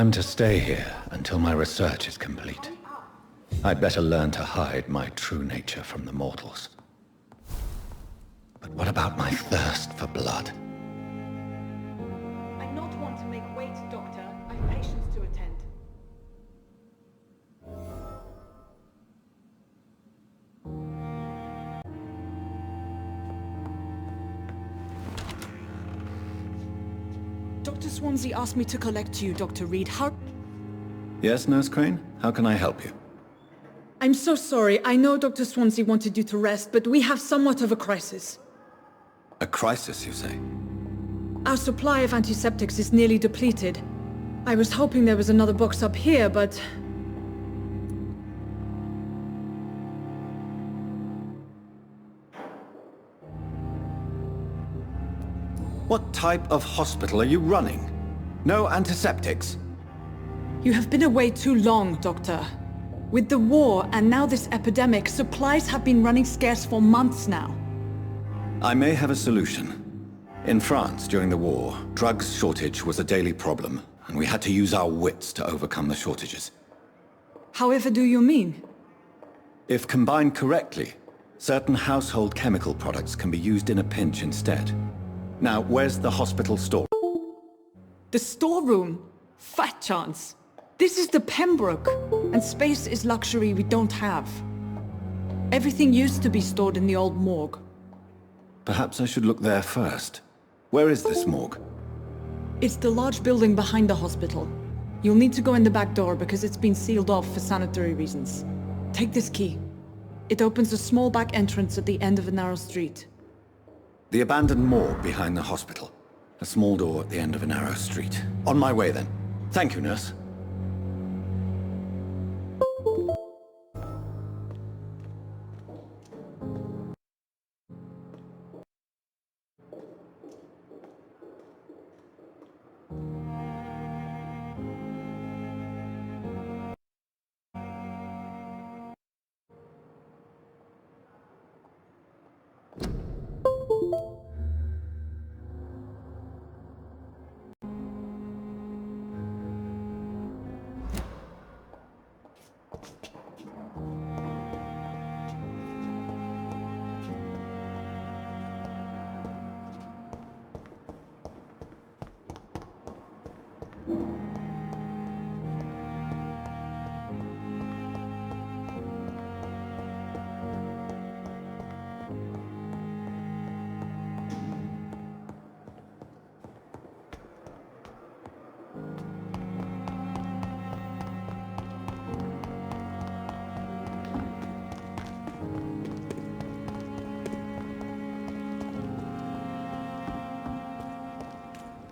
I'm to stay here until my research is complete. I'd better learn to hide my true nature from the mortals. But what about my thirst for blood? I not want to make wait, Doctor. I've patients to attend. Dr. Swansea asked me to collect you, Dr. Reed. How... Yes, Nurse Crane? How can I help you? I'm so sorry. I know Dr. Swansea wanted you to rest, but we have somewhat of a crisis. A crisis, you say? Our supply of antiseptics is nearly depleted. I was hoping there was another box up here, but... What type of hospital are you running? No antiseptics? You have been away too long, Doctor. With the war and now this epidemic, supplies have been running scarce for months now. I may have a solution. In France, during the war, drugs shortage was a daily problem, and we had to use our wits to overcome the shortages. However do you mean? If combined correctly, certain household chemical products can be used in a pinch instead. Now, where's the hospital store? The storeroom? Fat chance. This is the Pembroke, and space is luxury we don't have. Everything used to be stored in the old morgue. Perhaps I should look there first. Where is this morgue? It's the large building behind the hospital. You'll need to go in the back door because it's been sealed off for sanitary reasons. Take this key. It opens a small back entrance at the end of a narrow street. The abandoned morgue behind the hospital. A small door at the end of a narrow street. On my way then. Thank you, nurse.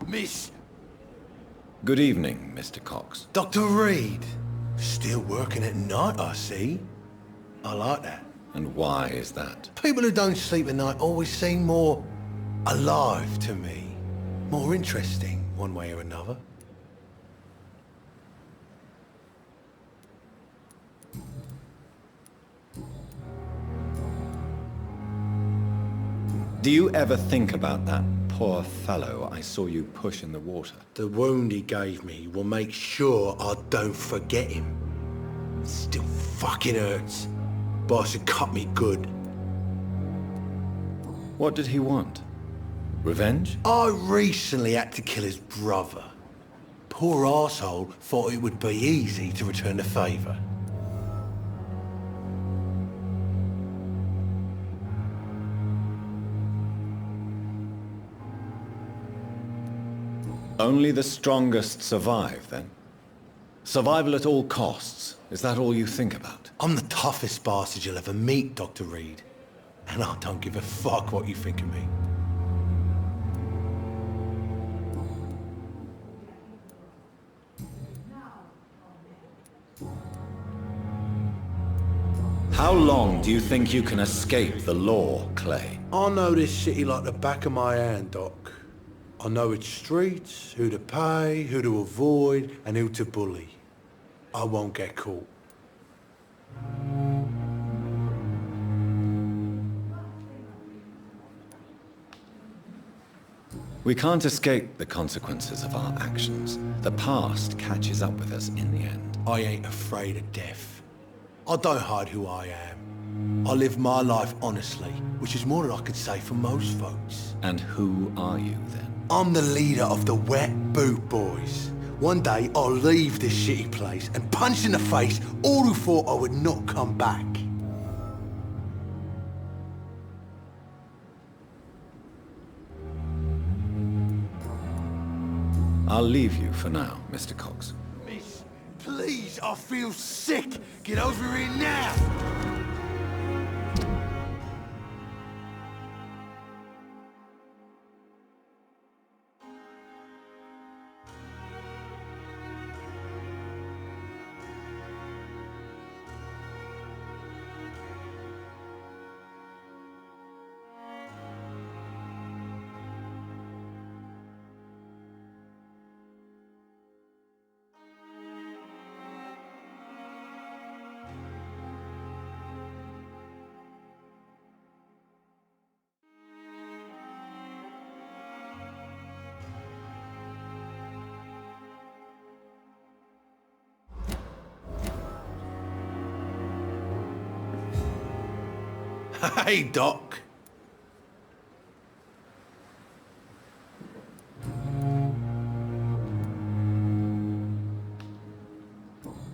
Miss... Good evening, Mr. Cox. Dr. Reed. Still working at night, I see. I like that. And why is that? People who don't sleep at night always seem more alive to me. More interesting, one way or another. Do you ever think about that poor fellow I saw you push in the water? The wound he gave me will make sure I don't forget him. It still fucking hurts. Boss had cut me good. What did he want? Revenge? I recently had to kill his brother. Poor arsehole thought it would be easy to return the favour. Only the strongest survive, then? Survival at all costs. Is that all you think about? I'm the toughest bastard you'll ever meet, Dr. Reed. And I don't give a fuck what you think of me. How long do you think you can escape the law, Clay? I know this city like the back of my hand, Doc. I know its streets, who to pay, who to avoid, and who to bully. I won't get caught. We can't escape the consequences of our actions. The past catches up with us in the end. I ain't afraid of death. I don't hide who I am. I live my life honestly, which is more than I could say for most folks. And who are you, then? I'm the leader of the Wet Boot Boys. One day, I'll leave this shitty place and punch in the face all who thought I would not come back. I'll leave you for now, Mr. Cox. Miss, please, I feel sick. Get over here now. Hey, Doc.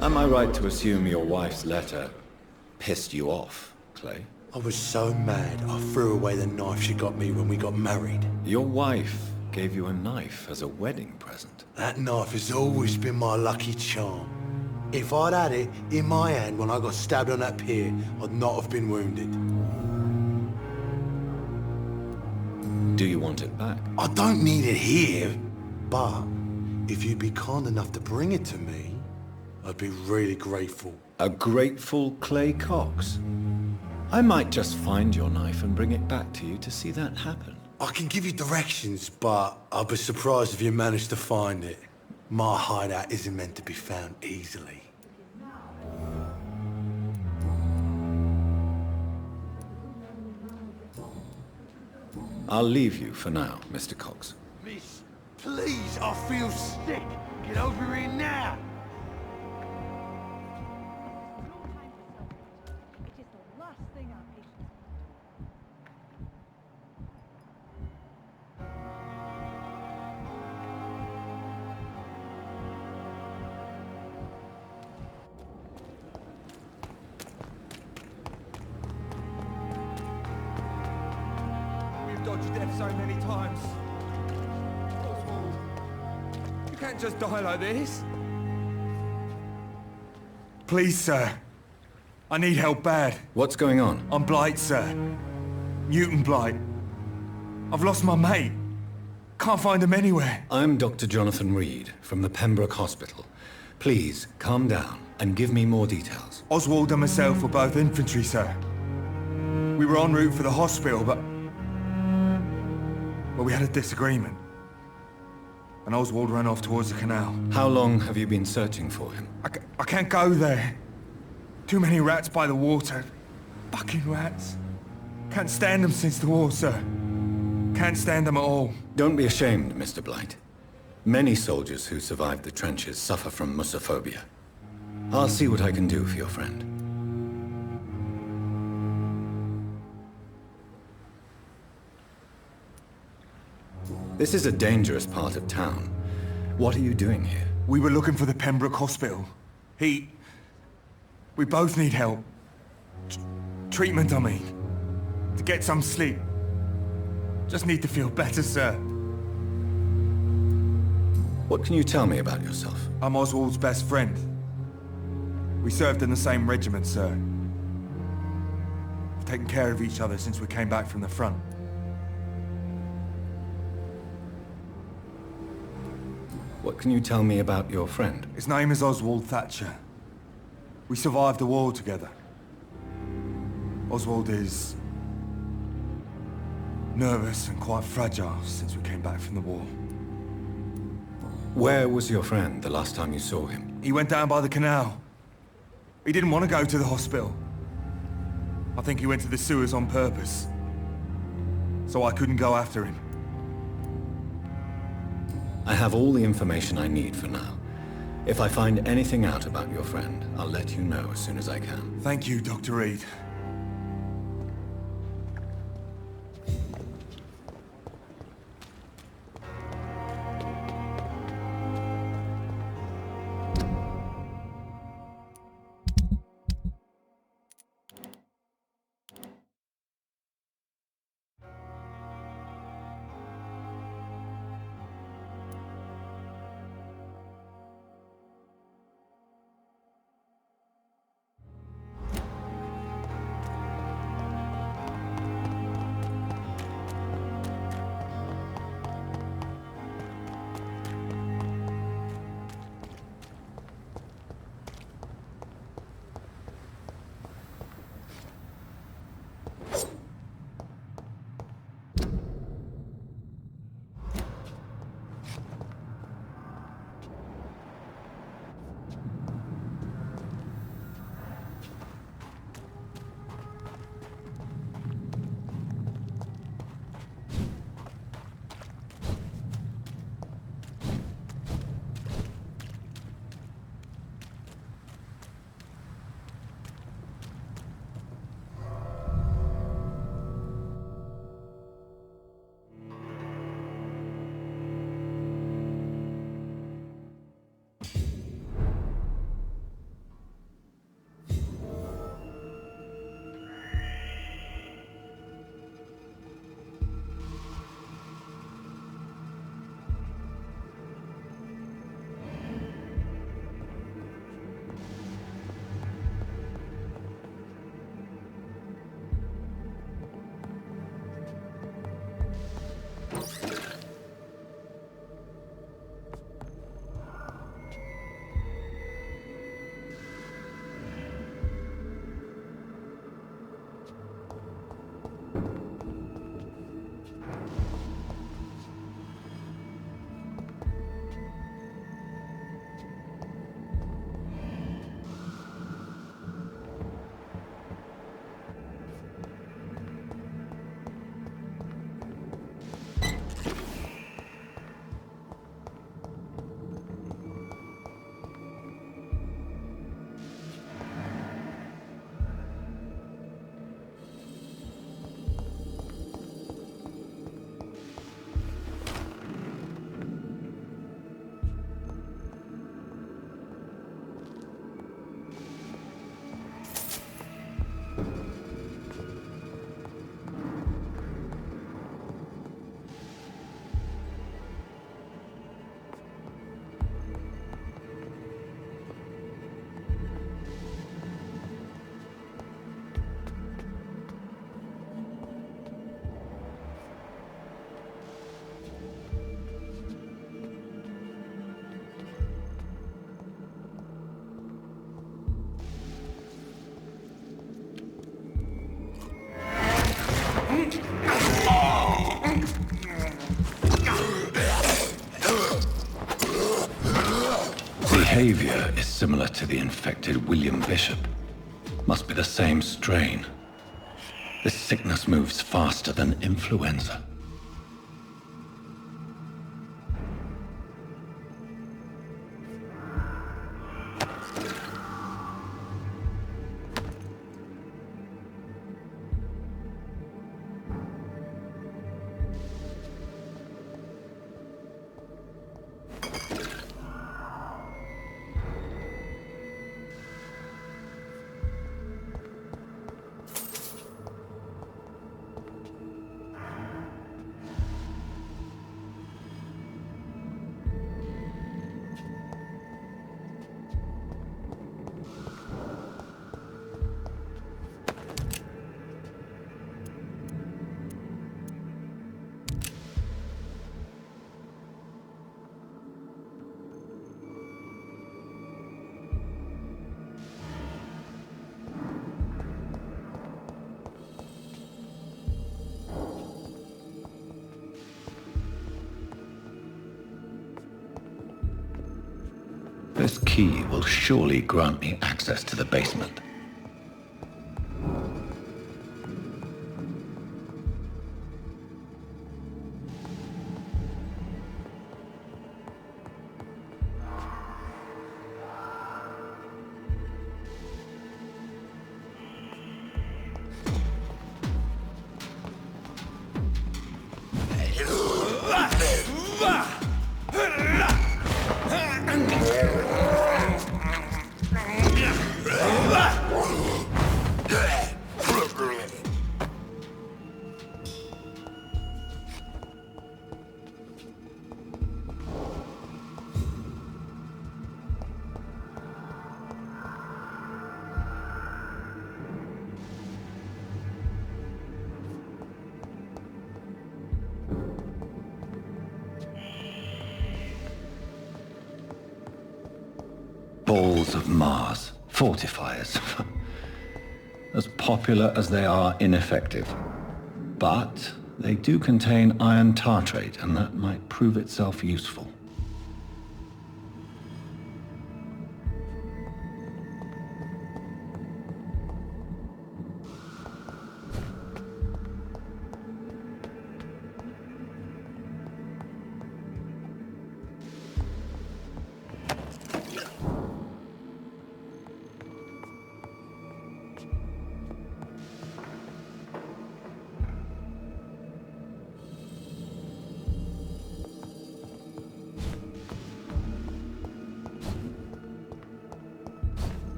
Am I right to assume your wife's letter pissed you off, Clay? I was so mad I threw away the knife she got me when we got married. Your wife gave you a knife as a wedding present. That knife has always been my lucky charm. If I'd had it in my hand when I got stabbed on that pier, I'd not have been wounded. Do you want it back? I don't need it here, but if you'd be kind enough to bring it to me, I'd be really grateful. A grateful Clay Cox? I might just find your knife and bring it back to you to see that happen. I can give you directions, but I'll be surprised if you manage to find it. My hideout isn't meant to be found easily. I'll leave you for now, Mr. Cox. Miss, please, I feel sick. Get over here now. It is the last thing our patients We've dodged death so many times. Oswald, you can't just die like this. Please, sir. I need help bad. What's going on? I'm Blight, sir. Newton Blight. I've lost my mate. Can't find him anywhere. I'm Dr. Jonathan Reed from the Pembroke Hospital. Please, calm down and give me more details. Oswald and myself were both infantry, sir. We were en route for the hospital, but we had a disagreement. And Oswald ran off towards the canal. How long have you been searching for him? I can't go there. Too many rats by the water. Fucking rats. Can't stand them since the war, sir. Can't stand them at all. Don't be ashamed, Mr. Blight. Many soldiers who survived the trenches suffer from musophobia. I'll see what I can do for your friend. This is a dangerous part of town. What are you doing here? We were looking for the Pembroke Hospital. We both need help. Treatment, I mean. To get some sleep. Just need to feel better, sir. What can you tell me about yourself? I'm Oswald's best friend. We served in the same regiment, sir. We've taken care of each other since we came back from the front. What can you tell me about your friend? His name is Oswald Thatcher. We survived the war together. Oswald is nervous and quite fragile since we came back from the war. Where was your friend the last time you saw him? He went down by the canal. He didn't want to go to the hospital. I think he went to the sewers on purpose. So I couldn't go after him. I have all the information I need for now. If I find anything out about your friend, I'll let you know as soon as I can. Thank you, Dr. Reed. Behavior is similar to the infected William Bishop. Must be the same strain. This sickness moves faster than influenza. This key will surely grant me access to the basement. balls of Mars, fortifiers. As popular as they are ineffective. But they do contain iron tartrate, and that might prove itself useful.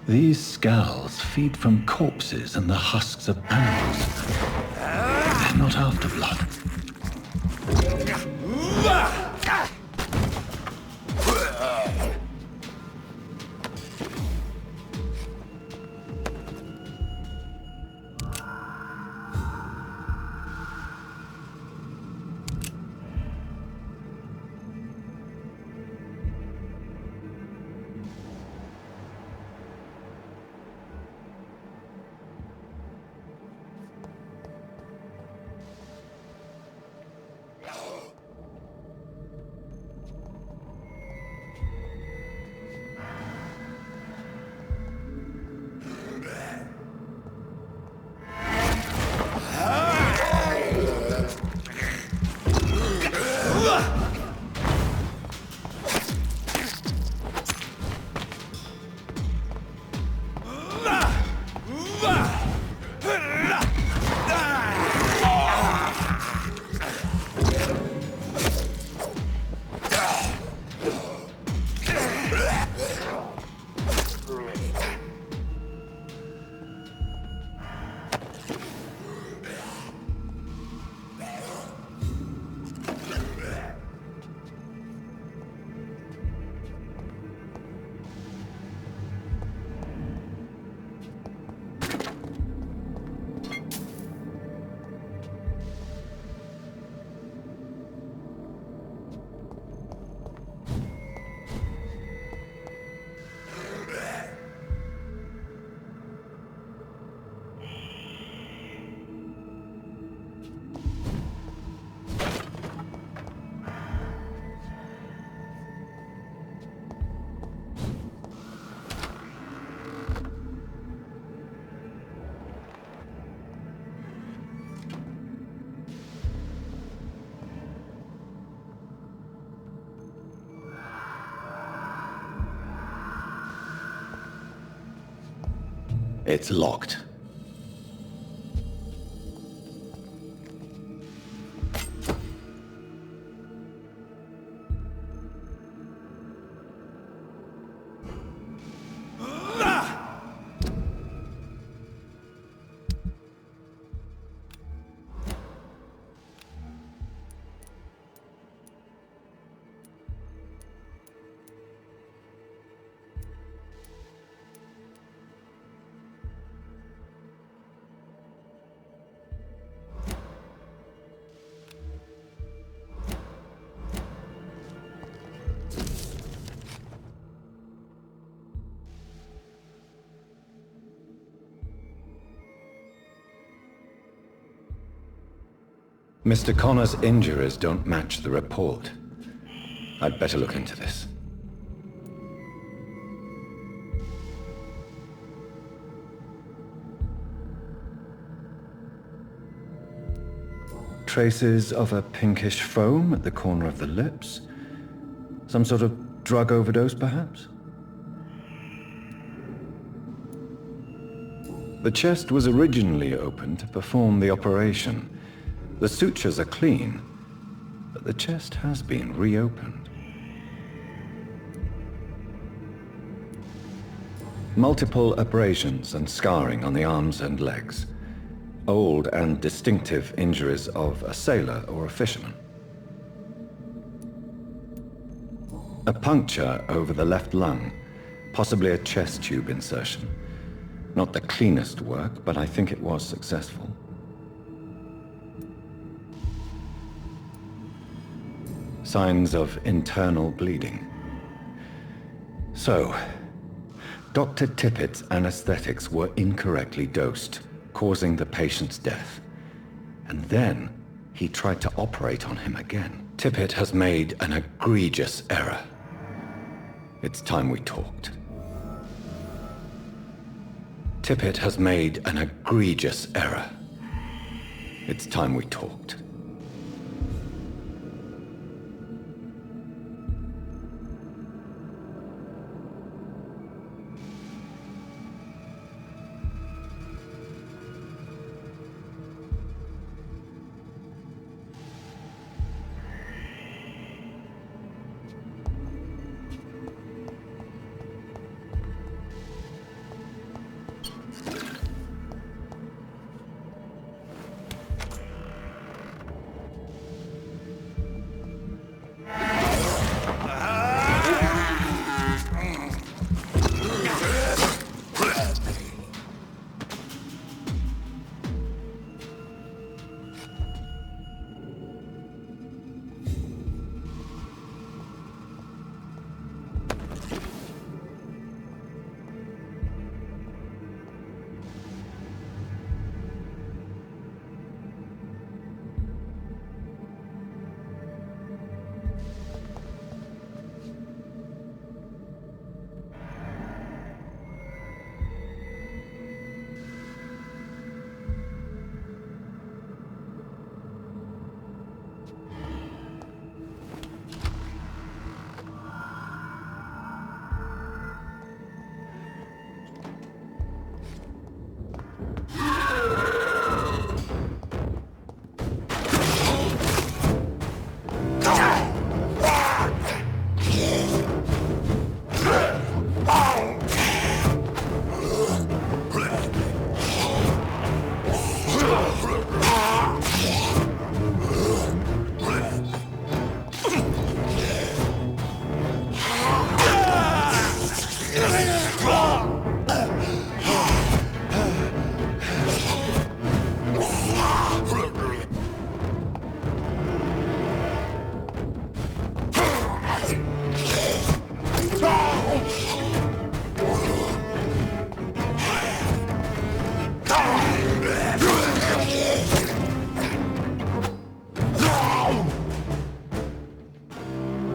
These scowls feed from corpses and the husks of animals. They're not after blood. It's locked. Mr. Connor's injuries don't match the report. I'd better look into this. Traces of a pinkish foam at the corner of the lips. Some sort of drug overdose, perhaps? The chest was originally opened to perform the operation. The sutures are clean, but the chest has been reopened. Multiple abrasions and scarring on the arms and legs. Old and distinctive injuries of a sailor or a fisherman. A puncture over the left lung, possibly a chest tube insertion. Not the cleanest work, but I think it was successful. Signs of internal bleeding. So, Dr. Tippett's anesthetics were incorrectly dosed, causing the patient's death. And then, he tried to operate on him again. Tippett has made an egregious error. It's time we talked. Tippett has made an egregious error. It's time we talked.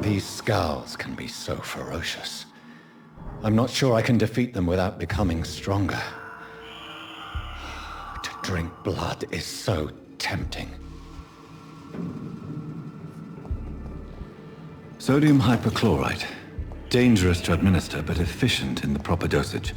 These scowls can be so ferocious. I'm not sure I can defeat them without becoming stronger. To drink blood is so tempting. Sodium hypochlorite. Dangerous to administer, but efficient in the proper dosage.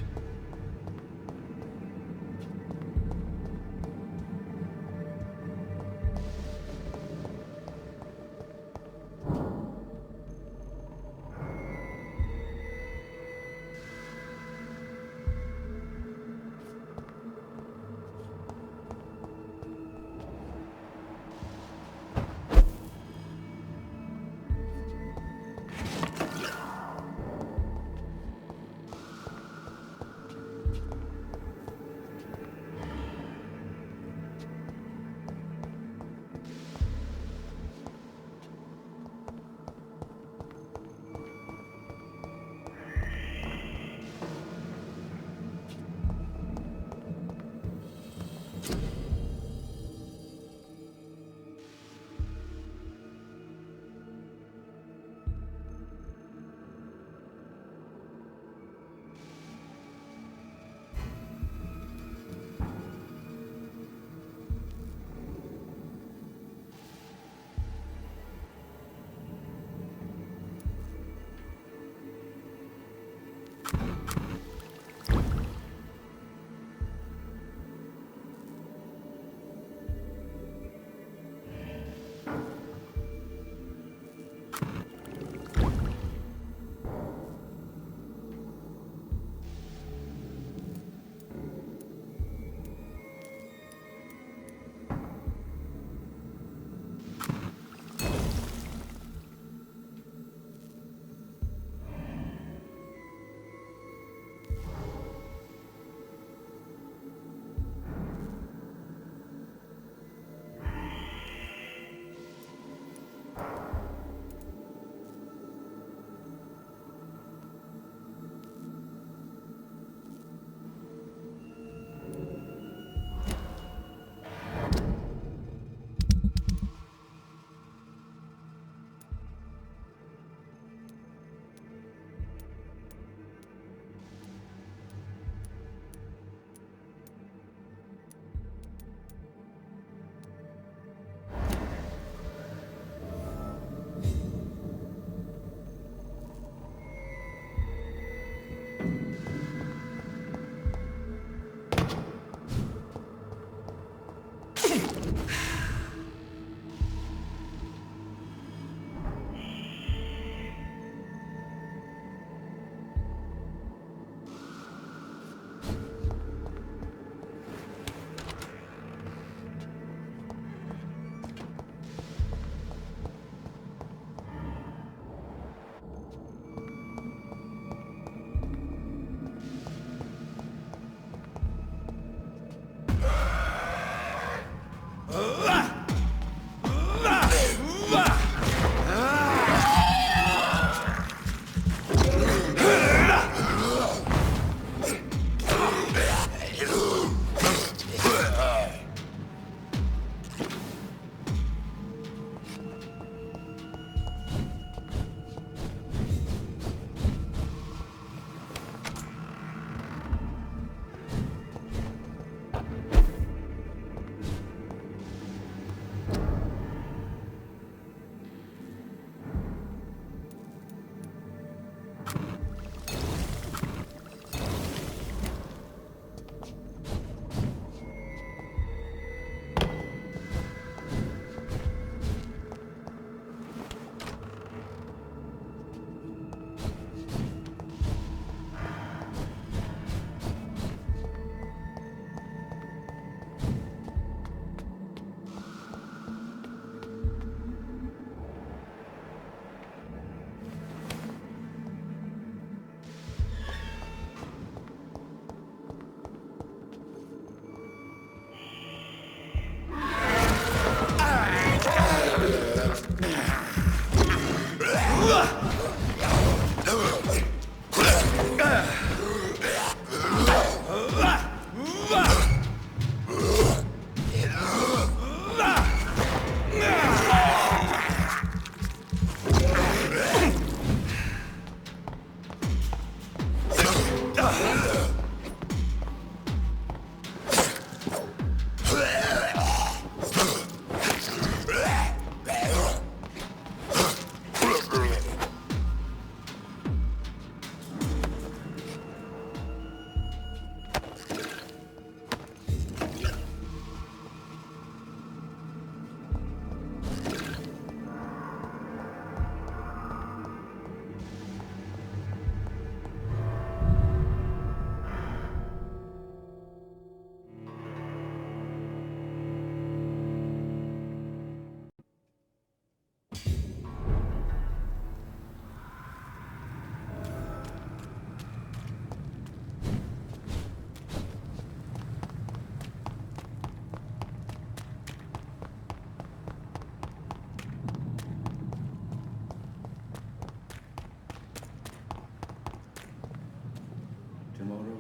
Tomorrow,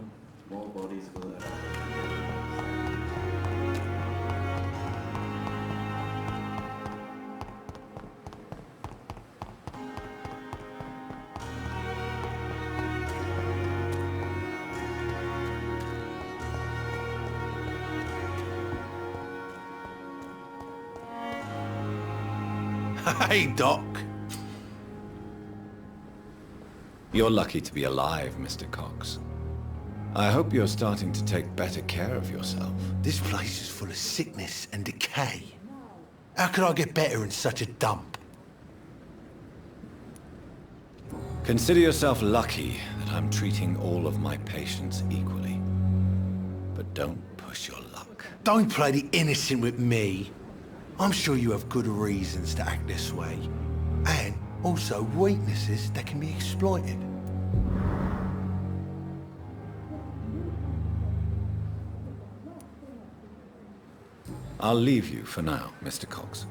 more bodies will arrive. Hey, Doc. You're lucky to be alive, Mr. Cox. I hope you're starting to take better care of yourself. This place is full of sickness and decay. How could I get better in such a dump? Consider yourself lucky that I'm treating all of my patients equally. But don't push your luck. Don't play the innocent with me. I'm sure you have good reasons to act this way. And also weaknesses that can be exploited. I'll leave you for now, Mr. Cox.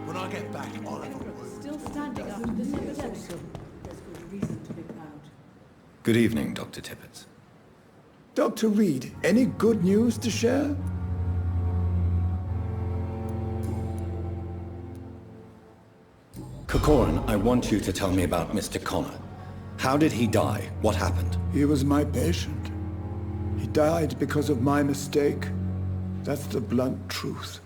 When I get back, I'll have a word. Still standing after this epidemic. There's good reason to be proud. Good evening, Dr. Tippett. Dr. Reed, any good news to share? Corcoran, I want you to tell me about Mr. Connor. How did he die? What happened? He was my patient. He died because of my mistake. That's the blunt truth.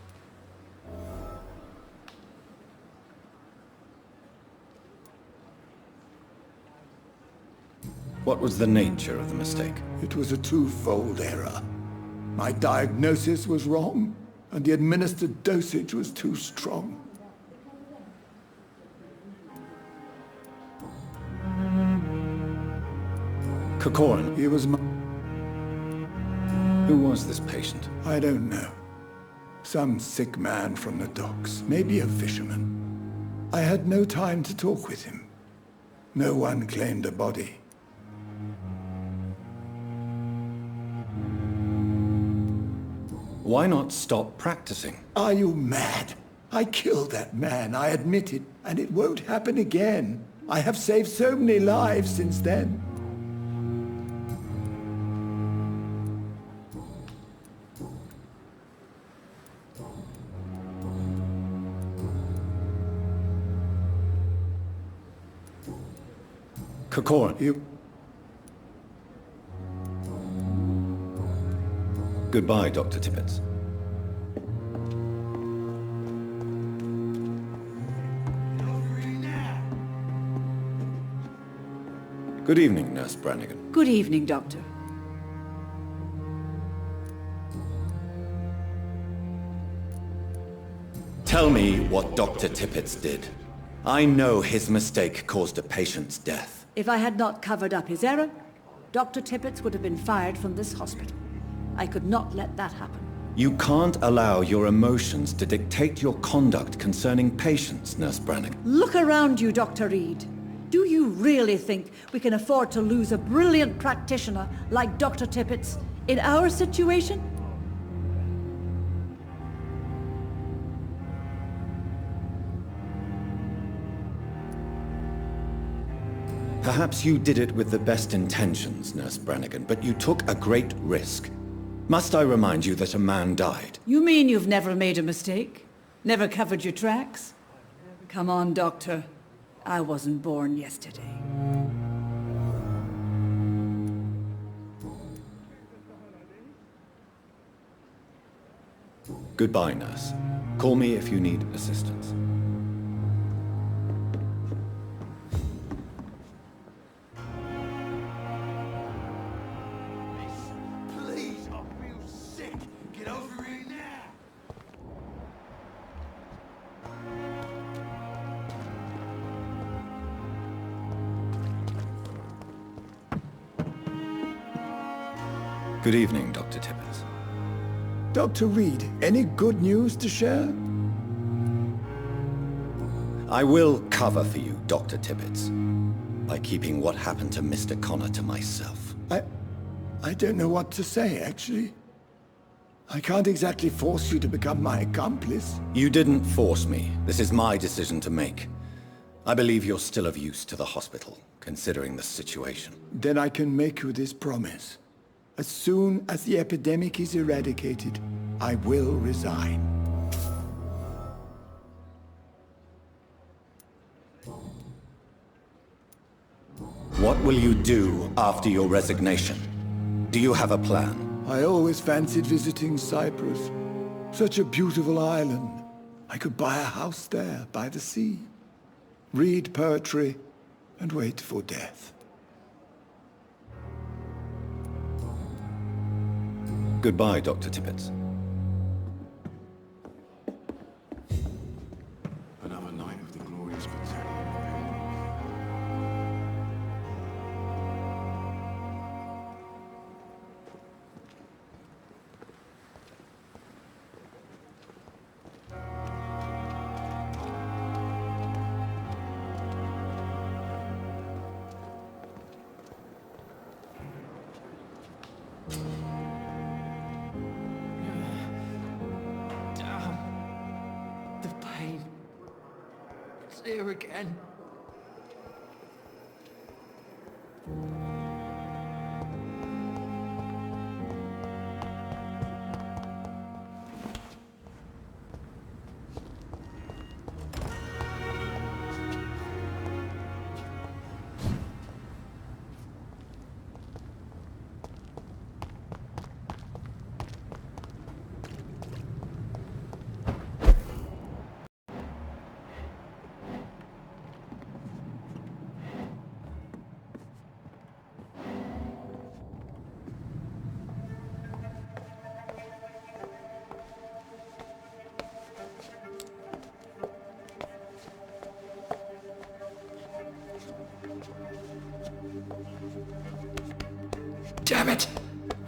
What was the nature of the mistake? It was a twofold error. My diagnosis was wrong, and the administered dosage was too strong. Corcoran, He was my... who was this patient? I don't know. Some sick man from the docks, maybe a fisherman. I had no time to talk with him. No one claimed a body. Why not stop practicing? Are you mad? I killed that man, I admit it, and it won't happen again. I have saved so many lives since then. Corcoran, You... goodbye, Dr. Tippett. Good evening, Nurse Brannigan. Good evening, Doctor. Tell me what Dr. Tippett did. I know his mistake caused a patient's death. If I had not covered up his error, Dr. Tippett would have been fired from this hospital. I could not let that happen. You can't allow your emotions to dictate your conduct concerning patients, Nurse Brannigan. Look around you, Dr. Reed. Do you really think we can afford to lose a brilliant practitioner like Dr. Tippets in our situation? Perhaps you did it with the best intentions, Nurse Brannigan, but you took a great risk. Must I remind you that a man died? You mean you've never made a mistake? Never covered your tracks? Come on, Doctor. I wasn't born yesterday. Goodbye, nurse. Call me if you need assistance. Please, I feel sick. Get over here now. Good evening, Dr. Tippets. Dr. Reed, any good news to share? I will cover for you, Dr. Tippets, by keeping what happened to Mr. Connor to myself. I don't know what to say, actually. I can't exactly force you to become my accomplice. You didn't force me. This is my decision to make. I believe you're still of use to the hospital, considering the situation. Then I can make you this promise. As soon as the epidemic is eradicated, I will resign. What will you do after your resignation? Do you have a plan? I always fancied visiting Cyprus. Such a beautiful island. I could buy a house there, by the sea. Read poetry, and wait for death. Goodbye, Dr. Tippets. Another night of the glorious battalion. The pain. It's here again. Damn it!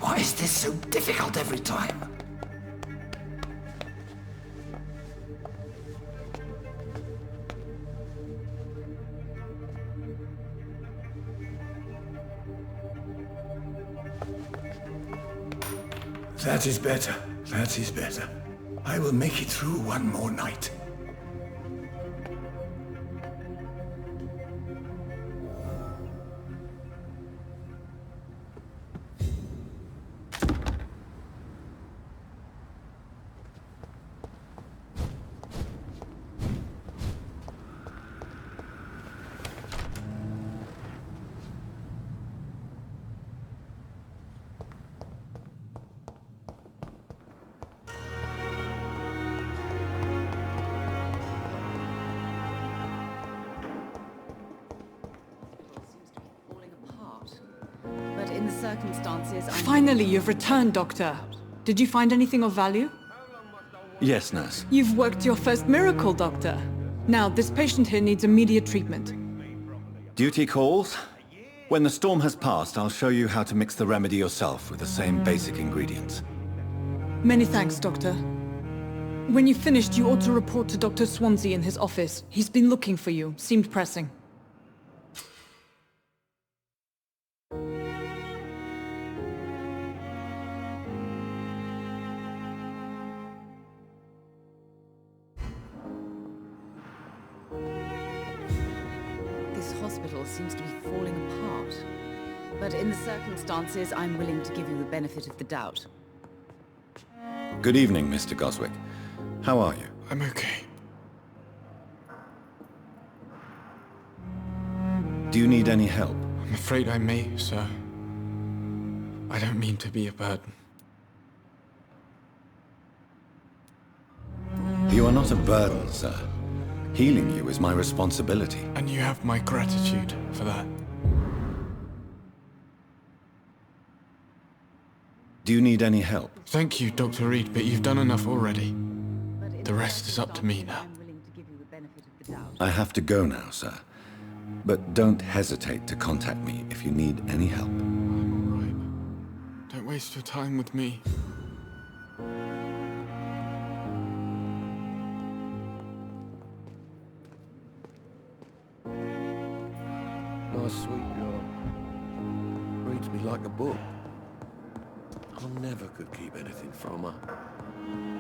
Why is this so difficult every time? That is better. That is better. I will make it through one more night. But in the circumstances, Finally, you've returned, Doctor. Did you find anything of value? Yes, nurse. You've worked your first miracle, Doctor. Now, this patient here needs immediate treatment. Duty calls. When the storm has passed, I'll show you how to mix the remedy yourself with the same basic ingredients. Many thanks, Doctor. When you've finished, you ought to report to Dr. Swansea in his office. He's been looking for you. Seemed pressing. hospital seems to be falling apart. But in the circumstances, I'm willing to give you the benefit of the doubt. Good evening, Mr. Goswick. How are you? I'm okay. Do you need any help? I'm afraid I may, sir. I don't mean to be a burden. You are not a burden, sir. Healing you is my responsibility. And you have my gratitude for that. Do you need any help? Thank you, Dr. Reed, but you've done enough already. The rest is up to me now. I have to go now, sir. But don't hesitate to contact me if you need any help. I'm all right. Don't waste your time with me. Nice sweet girl. Reads me like a book. I never could keep anything from her.